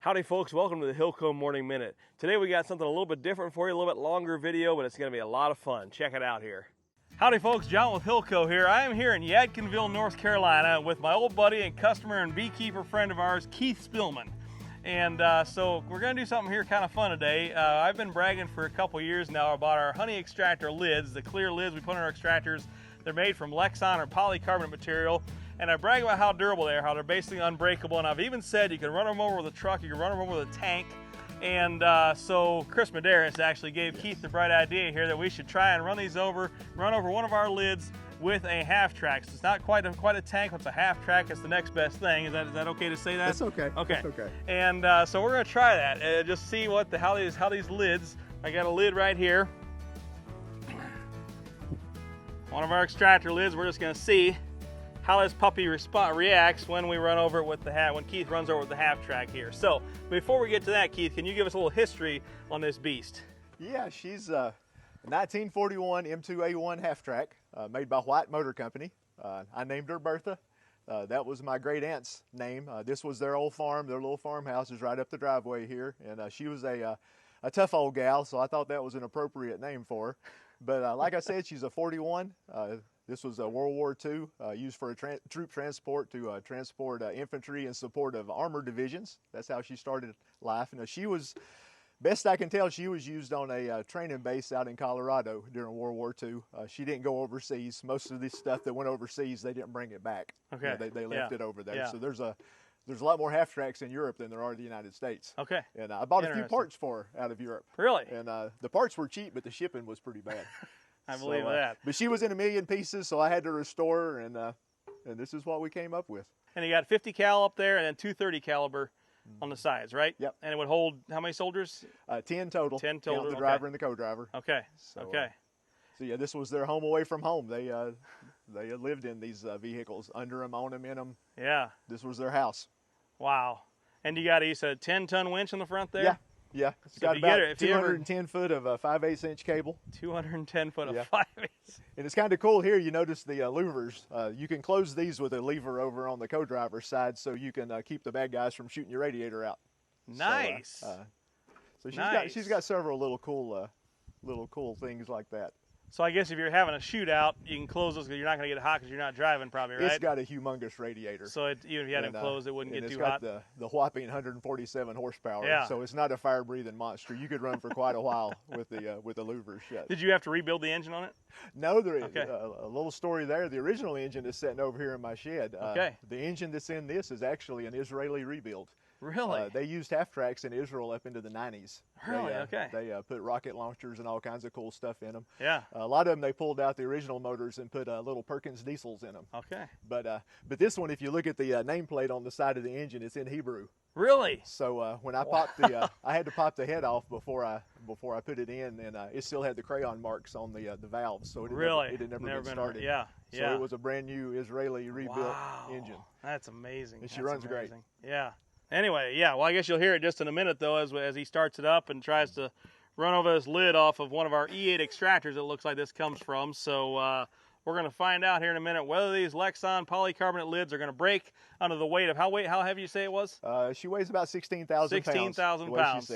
Howdy folks, welcome to the HillCo Morning Minute. Today we got something a little bit different for you, a little bit longer video, but it's going to be a lot of fun. Check it out here. Howdy folks, John with HillCo here. I am here in Yadkinville, North Carolina with my old buddy and customer and beekeeper friend of ours, Keith Spillman. And so we're going to do something here kind of fun today. I've been bragging for a couple years now about our honey extractor lids, the clear lids we put in our extractors. They're made from Lexan or polycarbonate material. And I brag about how durable they are, how they're basically unbreakable. And I've even said you can run them over with a truck, you can run them over with a tank. And so Chris Medeiros actually gave Keith the bright idea here that we should try and run over one of our lids with a half track. So it's not quite a tank, it's a half track. It's the next best thing. Is that okay to say that? That's okay. Okay. That's okay. And so we're gonna try that. Just see how these lids. I got a lid right here. One of our extractor lids. We're just gonna see how this puppy reacts when we run over it with when Keith runs over with the half track here. So before we get to that, Keith, can you give us a little history on this beast? Yeah, she's a 1941 M2A1 half track made by White Motor Company. I named her Bertha. That was my great aunt's name. This was their old farm. Their little farmhouse is right up the driveway here, and she was a tough old gal, so I thought that was an appropriate name for her. But like I said, she's a 41. This was World War II, used for a troop transport to transport infantry in support of armored divisions. That's how she started life. And she was, best I can tell, she was used on a training base out in Colorado during World War II. She didn't go overseas. Most of this stuff that went overseas, they didn't bring it back. Okay. They left it over there. Yeah. So there's a lot more half tracks in Europe than there are in the United States. Okay. And I bought a few parts for her out of Europe. Really? And the parts were cheap, but the shipping was pretty bad. I believe that. But she was in a million pieces, so I had to restore her, and this is what we came up with. And you got 50 cal up there and then 230 caliber on the sides, right? Yep. And it would hold how many soldiers? 10 total. 10 total. Count the driver and the co-driver. Okay. So, okay. So yeah, this was their home away from home. They lived in these vehicles, under them, on them, in them. Yeah. This was their house. Wow. And you got you said a 10-ton winch on the front there? Yeah. Yeah, it's So got if about you get it, 210 foot of 5/8 inch cable. 210 foot of Yeah. 5/8. And it's kind of cool here. You notice the louvers. You can close these with a lever over on the co-driver's side, so you can keep the bad guys from shooting your radiator out. Nice. So Nice. she's got several little cool things like that. So I guess if you're having a shootout, you can close those because you're not going to get hot because you're not driving probably, right? It's got a humongous radiator. So even if you had them closed, it wouldn't get too hot. It's got the whopping 147 horsepower. Yeah. So it's not a fire-breathing monster. You could run for quite a while with the louvers shut. Did you have to rebuild the engine on it? No, there is Okay. a little story there. The original engine is sitting over here in my shed. Okay. The engine that's in this is actually an Israeli rebuild. Really? They used half tracks in Israel up into the 90s. Really? Okay. They put rocket launchers and all kinds of cool stuff in them. Yeah. A lot of them, they pulled out the original motors and put little Perkins diesels in them. Okay. But this one, if you look at the nameplate on the side of the engine, it's in Hebrew. Really? So when I popped I had to pop the head off before I put it in, and it still had the crayon marks on the valves. So it had never been started. Yeah. So yeah. it was a brand new Israeli rebuilt engine. That's amazing. And she runs great. Yeah. Anyway, yeah. Well, I guess you'll hear it just in a minute though, as he starts it up and tries to run over this lid off of one of our E8 extractors. It looks like this comes from. So we're going to find out here in a minute whether these Lexan polycarbonate lids are going to break under the weight of how heavy you say it was? She weighs about 16,000 pounds. 16,000 pounds.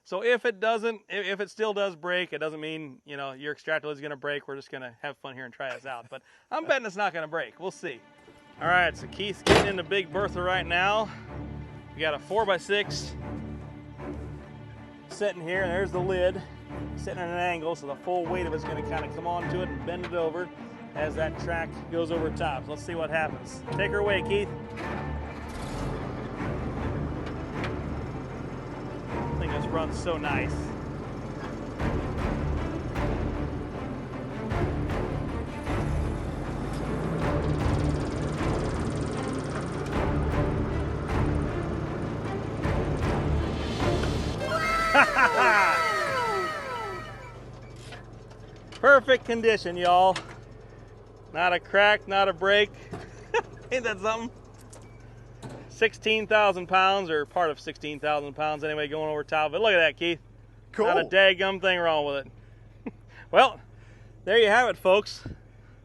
So if it still does break, it doesn't mean your extractor lid is going to break. We're just going to have fun here and try this out. But I'm betting it's not going to break. We'll see. All right. So Keith's getting into Big Bertha right now. We got a 4x6 sitting here, and there's the lid sitting at an angle, so the full weight of it's going to kind of come onto it and bend it over as that track goes over top. So let's see what happens. Take her away, Keith. I think this runs so nice. Perfect condition, y'all. Not a crack, not a break. Ain't that something? 16,000 pounds, or part of 16,000 pounds anyway, going over top of it. Look at that, Keith. Cool. Not a daggum thing wrong with it. Well, there you have it, folks.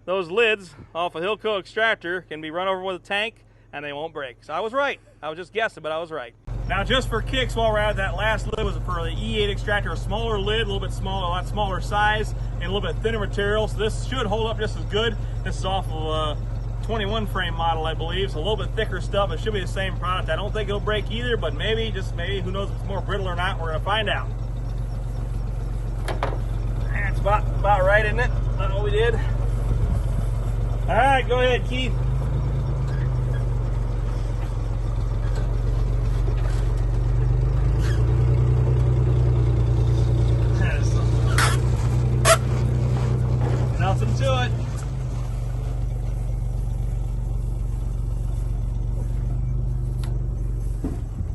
Those lids off a HillCo extractor can be run over with a tank and they won't break. So I was right. I was just guessing, but I was right. Now just for kicks while we're at it, that last lid was for the E8 extractor, a smaller lid, a little bit smaller, a lot smaller size, and a little bit thinner material. So this should hold up just as good. This is off of a 21 frame model, I believe. So a little bit thicker stuff. It should be the same product. I don't think it'll break either, but maybe, just maybe, who knows if it's more brittle or not. We're gonna find out. That's about right, isn't it? That's what we did. All right, go ahead, Keith. Nothing to it.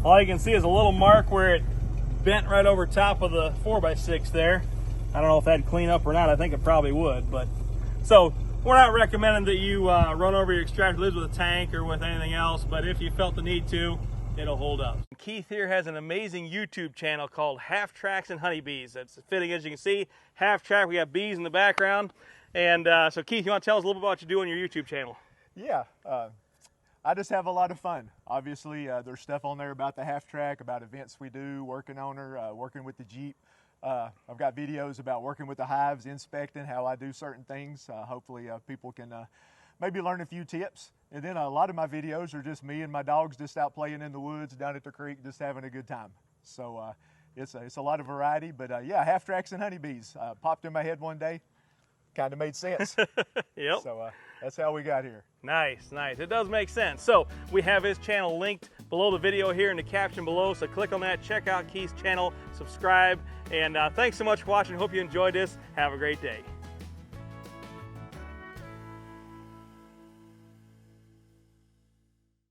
All you can see is a little mark where it bent right over top of the 4x6 there. I don't know if that'd clean up or not. I think it probably would, but so we're not recommending that you run over your extractor lids with a tank or with anything else, but if you felt the need to, it'll hold up. Keith here has an amazing YouTube channel called Half Tracks and Honeybees. It's fitting, as you can see, half track, we got bees in the background. And so Keith, you want to tell us a little bit about what you do on your YouTube channel? Yeah, I just have a lot of fun. Obviously, there's stuff on there about the half track, about events we do, working on her, working with the Jeep. I've got videos about working with the hives, inspecting how I do certain things. Hopefully people can maybe learn a few tips. And then a lot of my videos are just me and my dogs just out playing in the woods, down at the creek, just having a good time. So it's a lot of variety, but yeah, half tracks and honeybees popped in my head one day. Kind of made sense. Yep. So that's how we got here. Nice, nice. It does make sense. So we have his channel linked below the video here in the caption below. So click on that, check out Keith's channel, subscribe, and thanks so much for watching. Hope you enjoyed this. Have a great day.